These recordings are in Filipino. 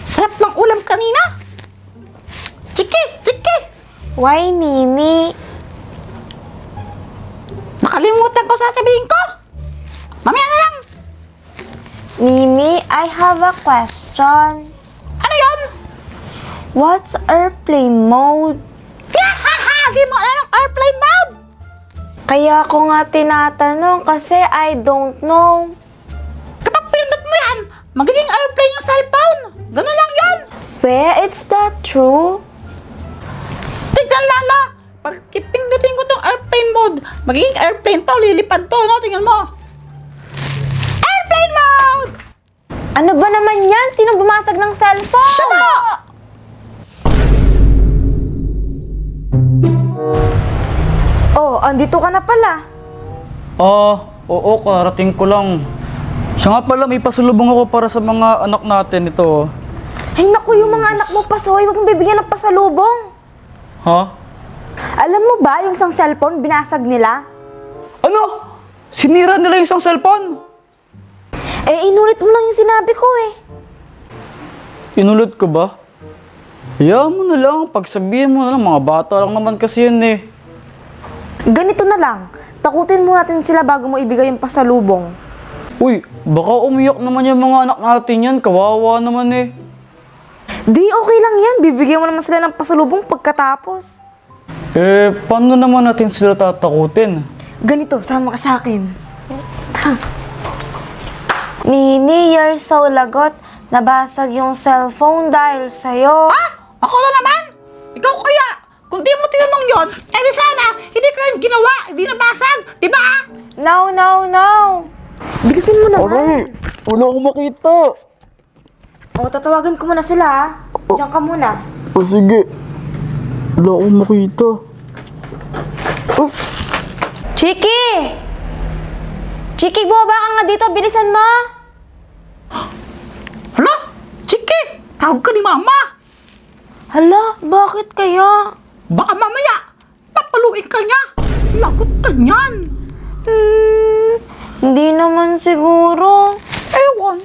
Sarap ng ulam kanina. Chiki! Chiki! Why, Nini? Nakalimutan ko sasabihin ko. Mamaya na lang. Nini, I have a question. Ano yun? What's airplane mode? Yahaha! Di mo alam ang airplane mode. Kaya ko nga tinatanong kasi I don't know. Kapag pinundot mo yan, magiging airplane yung cellphone. Ganun lang yun. Where it's that true? Tignan Lana. Pag pindutin ko tong airplane mode, magiging airplane to. Lilipad to, no? Tingnan mo. Airplane mode! Ano ba naman yan? Sino bumasag ng cellphone? Shut up! Oh, andito ka na pala. Oo, karating ko lang. Siya nga pala, may pasalubong ako para sa mga anak natin ito. Ay naku, yung mga anak mo pasoy, huwag mong bibigyan ng pasalubong. Ha? Alam mo ba, yung isang cellphone, binasag nila? Ano? Sinira nila yung isang cellphone? Eh, inulit mo lang yung sinabi ko eh. Inulit ko ba? Hayaan mo na lang, pagsabihin mo na lang, mga bata lang naman kasi yun eh. Ganito na lang, takutin mo natin sila bago mo ibigay yung pasalubong. Uy, baka umiyak naman yung mga anak natin yan, kawawa naman eh. Di okay lang yan, bibigyan mo naman sila ng pasalubong pagkatapos. Eh, paano naman natin sila tatakutin? Ganito, sama ka sa akin. Tara. Nini, you're so lagot. Nabasag yung cellphone dahil sa'yo. Ha? Ako na naman? Ikaw kaya? Kung di mo tinanong yon, di sana, hindi ko yung ginawa, hindi nabasag, di ba? No. Bilisin mo naman. Wala akong makita. O, tatawagan ko muna sila ha. Diyan ka muna. Sige. Wala akong makita. Chiki! Chiki, bumaba ka nga dito. Bilisan mo. Hala? Chiki! Tawag ka ni Mama! Hala, bakit kaya? Baka mamaya, papaluin ka niya! Lagot ka niyan! Hindi naman siguro. Ewan!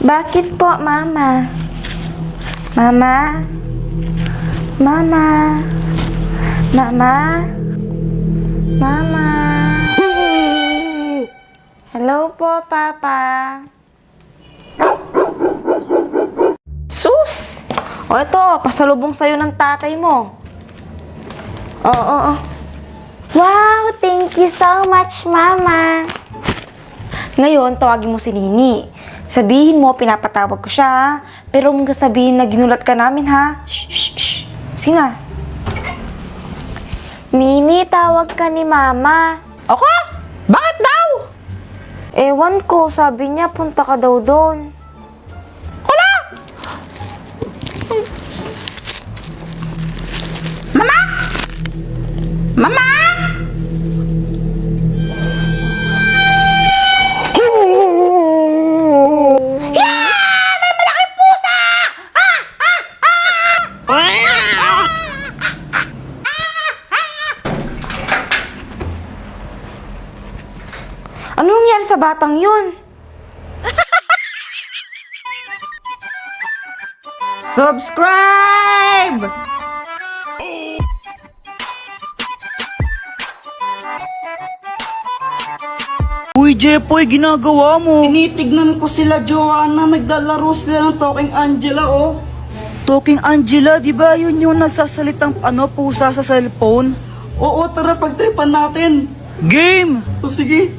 Bakit po, Mama? Mama? Mama? Mama? Mama? Hello po, Papa. Sus! O ito, pasalubong sa'yo ng tatay mo. Oo. Wow, thank you so much, Mama. Ngayon, tawagin mo si Nini. Sabihin mo, pinapatawag ko siya, ha? Pero huwag ka sabihin na ginulat ka namin, ha? Shh. Sige. Nini, tawag ka ni Mama. Ako? Bakit daw? Ewan ko, sabi niya, punta ka daw doon. Wala! Mama? Mama? May malaking pusa! Ano nangyari sa batang yun? Subscribe! Uy, Jepoy, ginagawa mo? Tinitignan ko sila, Joanna. Naglalaro sila ng Talking Angela, oh. Talking Angela, di ba yun yung nagsasalitang pusa sa cellphone? Oo, tara, pagtripan natin. Game! O sige.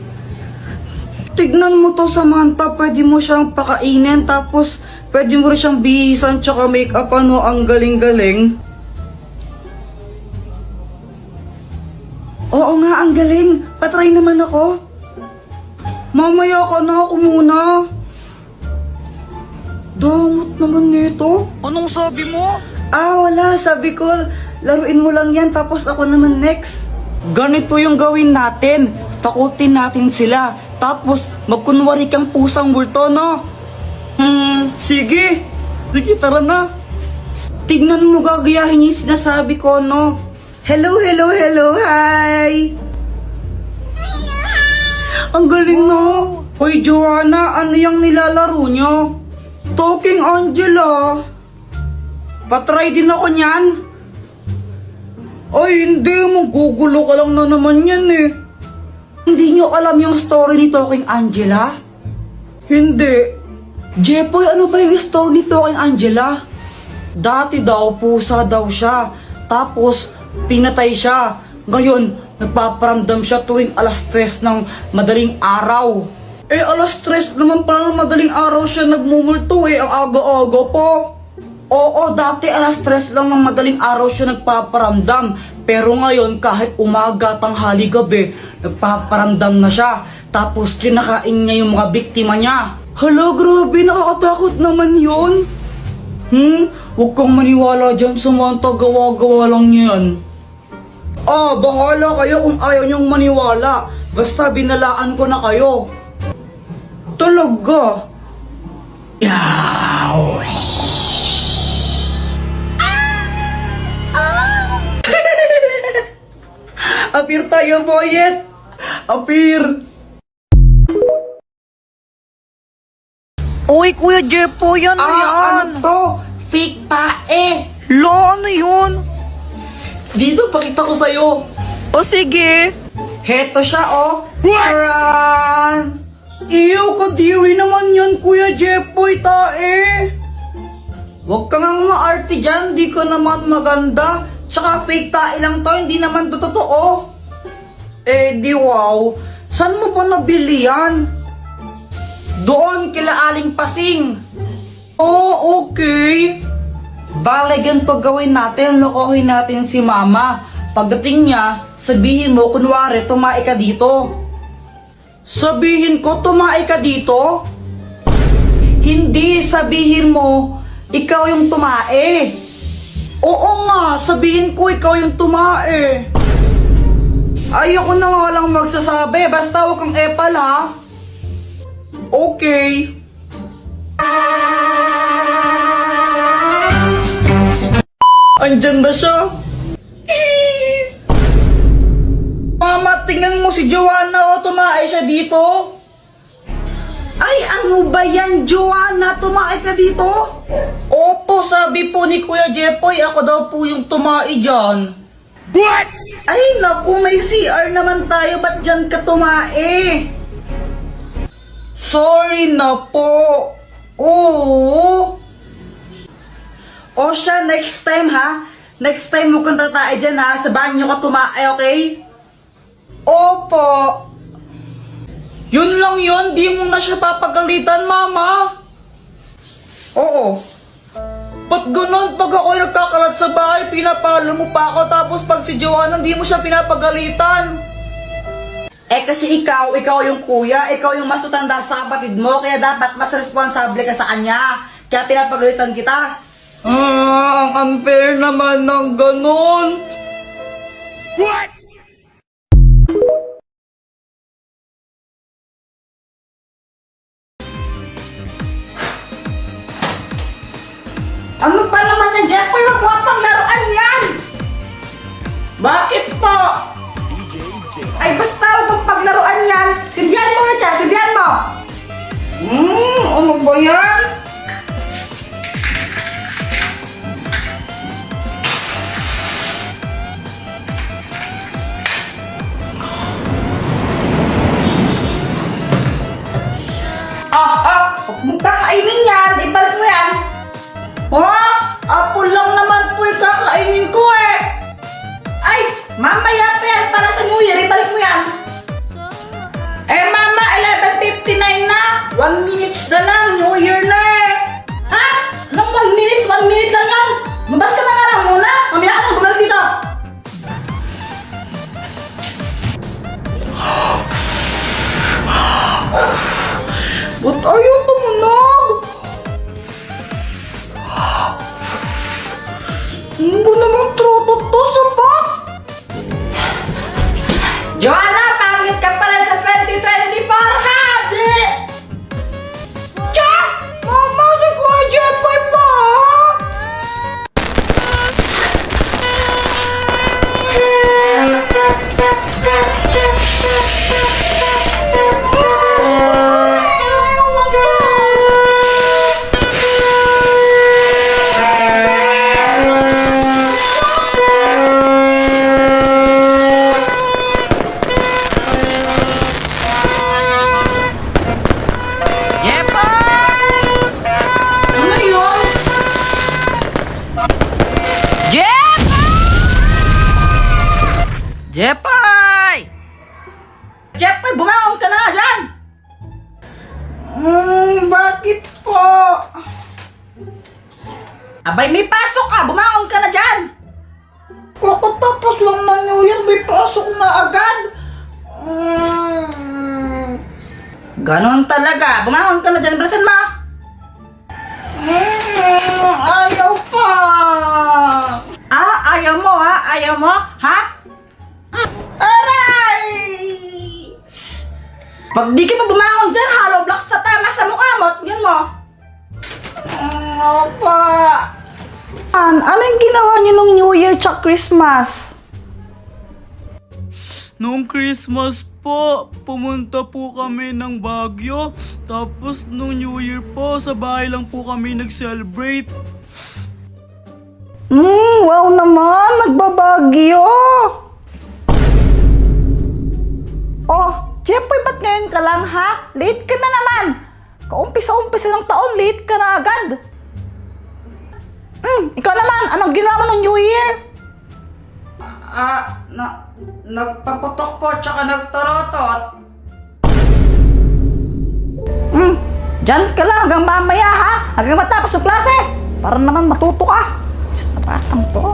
Tignan mo to, Samantha. Pwede mo siyang pakainin, tapos pwede mo rin siyang bihisan, tsaka make-up, ang galing-galing. Oo nga, ang galing. Patry naman ako. Mamaya ka na, ako muna. Damot naman nito. Anong sabi mo? Wala. Sabi ko, laruin mo lang yan, tapos ako naman next. Ganito yung gawin natin. Takutin natin sila. Tapos, magkunwari kang pusang multo, no? Sige. Sige, tara na. Tignan mo, gagayahin yung sinasabi ko, no? Hello, hi. Ang galing no. Hoy Joanna, ano yung nilalaro nyo? Talking Angela. Patry din ako niyan. Ay hindi, magugulo ka lang na naman yan eh. Hindi nyo alam yung story ni Talking Angela? Hindi. Jepoy, ano ba yung story ni Talking Angela? Dati daw, pusa daw siya. Tapos, pinatay siya. Ngayon, nagpaparamdam siya tuwing alas 3 ng madaling araw. Eh, alas 3 naman pala ng madaling araw siya nagmumulto eh. Ang aga-aga po. Oo, dati alas 3 lang ng madaling araw siya nagpaparamdam. Pero ngayon, kahit umaga, tanghali, gabi, nagpaparamdam na siya. Tapos, kinakain niya yung mga biktima niya. Hala, grabe, nakakatakot naman yun. Huwag kang maniwala dyan sa mga gawa-gawa lang yan. Ah, bahala kayo kung ayaw niyong maniwala. Basta binalaan ko na kayo. Talaga? Yaw! Apir tayo, boyet! Apir! Uy, Kuya Jepo, yan na yan! Ano to? Fake tae! Lo, ano yun? Dito, pakita ko sa'yo. O sige. Heto siya, oh. Taran! Iyo, kadiri naman yan, Kuya Jepoy, tae. Huwag ka nang maarte dyan, di ka naman maganda. Tsaka fake tae lang to, hindi naman to totoo. Eh, di wow. Saan mo ba nabili yan? Doon, kila Aling Pasing. Oh, okay. Bale, ganito gawin natin, lokohin natin si Mama. Pagdating niya, sabihin mo, kunwari, tumae ka dito. Sabihin ko, tumae ka dito? Hindi, sabihin mo, ikaw yung tumae. Oo nga, sabihin ko, ikaw yung tumae. Ayoko na nga lang magsasabi, basta huwag kang epal ha. Okay. Andyan na siya. Mama, tingnan mo si Joanna, oh, tumae siya dito. Ay, ano ba yan, Joanna? Tumae ka dito? Opo, sabi po ni Kuya Jepoy, ako daw po yung tumae dyan. What? Ay, naku, may CR naman tayo, ba't dyan ka tumae? Sorry na po. Oo. O siya, next time ha. Next time mo kang tatae dyan ha. Sa banyo ka tumae, okay? Opo. Yun lang yun. Di mo na siya papagalitan, Mama. Oo. Ba't ganun? Pag ako nagkakalat sa bahay, pinapalo mo pa ako. Tapos pag si Joanna, di mo siya pinapagalitan. Eh kasi ikaw yung kuya, ikaw yung mas matanda sa kapatid mo, kaya dapat mas responsable ka sa kanya. Kaya pinapagalitan kita. Ang unfair naman ng ganun. What? Ano pa naman na Jepoy? Wag mo pang laruan yan! Bakit po? Ay, basta huwag paglaruan yan. Sindihan mo na siya, sindihan mo. Ano ba yan? Huwag mong kakainin yan. Ibalik mo yan. Apple lang naman po yung kakainin ko eh. Ay, mamaya pa yan para sa New Year. Ibalik mo yan. Eh, Mama, 11:59 na. 1 minute na lang. New Year na eh. Ha? Anong 1 minute? 1 minute lang yan. Mabas ka na nga lang muna. Mamaya ka na bumalik dito. Ba't ayaw tumunog? Ano ba namang trotot to sa bak? Joanna, pangit ka pa rin sa 2024, ha? Tsa! Mama, si Kuya Jepoy pa, ha? Jeffrey, bumangon ka na nga dyan! Bakit po? Abay, may pasok ka! Bumangon ka na dyan! Kakatapos lang na New Year, may pasok na agad! Ganon talaga! Bumangon ka na dyan, bilisan mo! Ayaw pa! Ayaw mo ha? Ayaw mo? Ha? Aray! Pag di ka pa bumangon dyan, hollow blocks na tama sa mukha mo. Tingnan mo. Opa. Ano yung ginawa niyo nung New Year tsaka Christmas? Nung Christmas po, pumunta po kami ng Baguio. Tapos nung New Year po, sa bahay lang po kami nag-celebrate. Wow naman, nagbabagyo. Oh, Jeffrey, ba't ngayon ka lang ha? Late ka na naman. Kaumpisa-umpisa ng taon, late ka na agad. Ikaw naman, anong ginawa mo ng New Year? Nagpaputok po, tsaka nagtorotot. Diyan ka lang hanggang mamaya ha? Hanggang matapos yung klase. Para naman matuto ka. Diyos na batang to.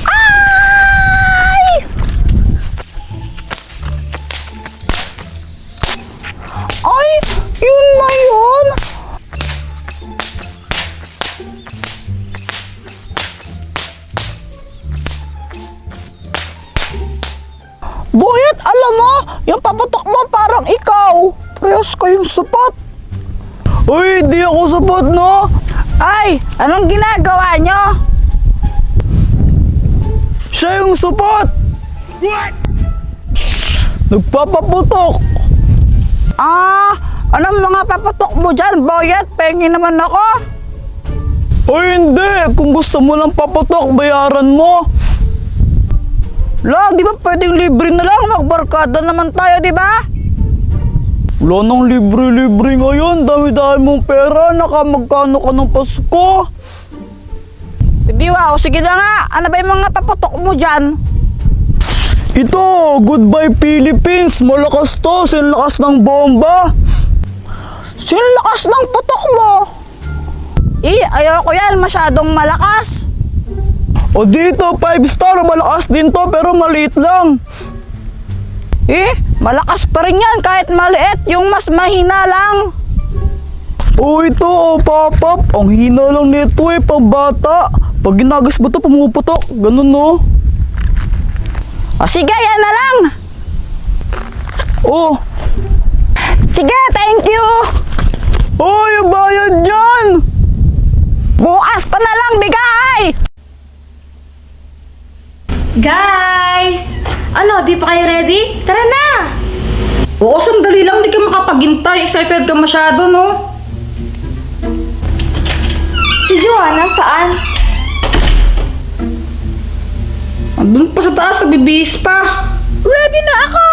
Ay! Ay! Yun na yun! Boyet, alam mo, yung paputok mo parang ikaw. Preyos kayong sapat. Uy, di ako sapat, no? Ay, anong ginagawa nyo? Siya yung sapat! Nagpapaputok! Anong mga paputok mo dyan, Boyet? Pengi naman ako. Uy, hindi! Kung gusto mo lang paputok, bayaran mo! Lo, di ba pwedeng libre na lang? Magbarkada naman tayo, di ba? Wala nang libre-libre ngayon. Dami-dami mong pera. Nakamagkano ka ng Pasko? Hindi wow, sige na nga. Ano ba yung mga paputok mo dyan? Ito, Goodbye Philippines. Malakas to. Sinlakas ng bomba. Sinlakas ng putok mo. Ayoko yan. Masyadong malakas. O dito, 5 star. Malakas din to, pero maliit lang. Malakas pa rin yan kahit maliit. Yung mas mahina lang. O ito, pop-up. Ang hina lang nito pag bata. Pag ginagas mo to, pumuputok. Ganun, no? Sige, yan na lang. Oh. Sige, thank you. Oh, yung bayad dyan. Bukas pa na lang, bigay. Guys! Ano, di pa kayo ready? Tara na! Oo, sandali lang. Di ka makapaghintay. Excited ka masyado, no? Si Joanna, saan? Andun pa sa taas, nagbibihis pa. Ready na ako!